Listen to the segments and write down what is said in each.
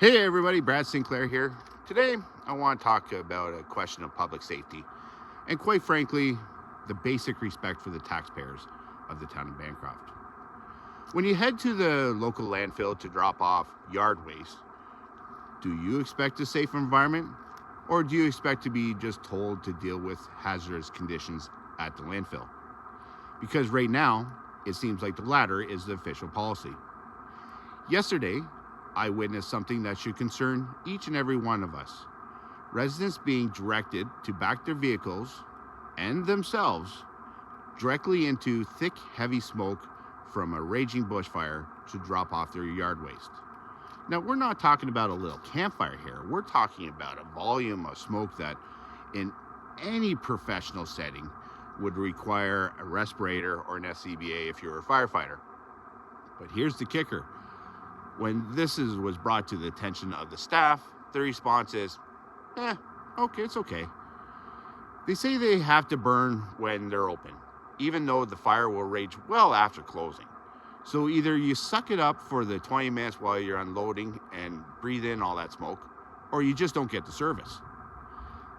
Hey everybody, Brad Sinclair here. Today I want to talk about a question of public safety and quite frankly, the basic respect for the taxpayers of the town of Bancroft. When you head to the local landfill to drop off yard waste, do you expect a safe environment or do you expect to be just told to deal with hazardous conditions at the landfill? Because right now, it seems like the latter is the official policy. Yesterday, I witnessed something that should concern each and every one of us. Residents being directed to back their vehicles and themselves directly into thick, heavy smoke from a raging bushfire to drop off their yard waste. Now, we're not talking about a little campfire here. We're talking about a volume of smoke that in any professional setting would require a respirator or an SCBA if you're a firefighter. But here's the kicker. When this was brought to the attention of the staff, the response is, okay, it's okay. They say they have to burn when they're open, even though the fire will rage well after closing. So either you suck it up for the 20 minutes while you're unloading and breathe in all that smoke, or you just don't get the service.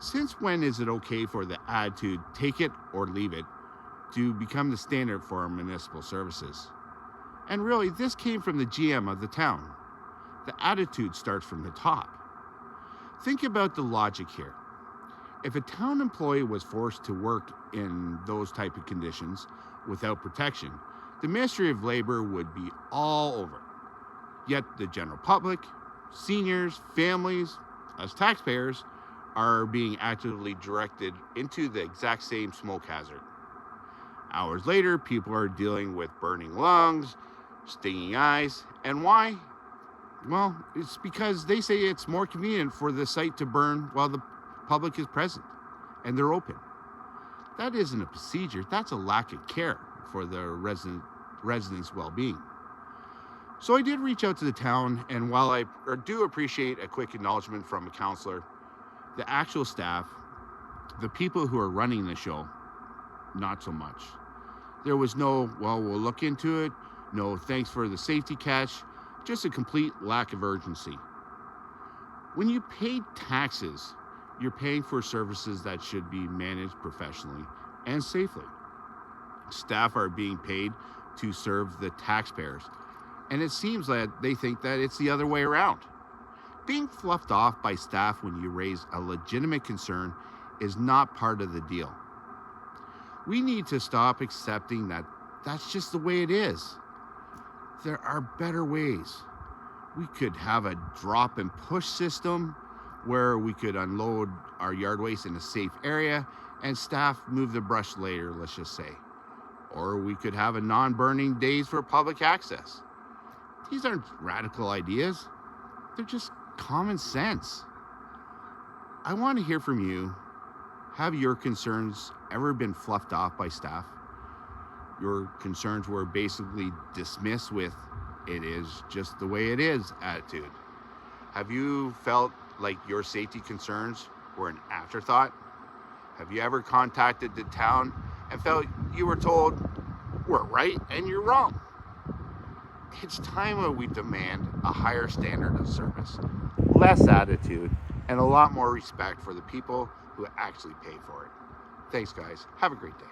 Since when is it okay for the attitude, take it or leave it, to become the standard for our municipal services? And really, this came from the GM of the town. The attitude starts from the top. Think about the logic here. If a town employee was forced to work in those type of conditions without protection, the Ministry of Labor would be all over. Yet the general public, seniors, families, us taxpayers, are being actively directed into the exact same smoke hazard. Hours later, people are dealing with burning lungs, stinging eyes. And why? Well, it's because they say it's more convenient for the site to burn while the public is present and they're open. That isn't a procedure. That's a lack of care for the residents' well-being. So I did reach out to the town, and while I do appreciate a quick acknowledgement from a counselor, the actual staff, the people who are running the show, not so much. There was no, well, we'll look into it. No, thanks for the safety catch. Just a complete lack of urgency. When you pay taxes, you're paying for services that should be managed professionally and safely. Staff are being paid to serve the taxpayers, and it seems that they think that it's the other way around. Being fluffed off by staff when you raise a legitimate concern is not part of the deal. We need to stop accepting that that's just the way it is. There are better ways. We could have a drop and push system where we could unload our yard waste in a safe area and staff move the brush later, let's just say. Or we could have a non-burning days for public access. These aren't radical ideas. They're just common sense. I want to hear from you. Have your concerns ever been fluffed off by staff? Your concerns were basically dismissed with, it is just the way it is attitude. Have you felt like your safety concerns were an afterthought? Have you ever contacted the town and felt you were told, we're right and you're wrong? It's time that we demand a higher standard of service, less attitude, and a lot more respect for the people who actually pay for it. Thanks, guys. Have a great day.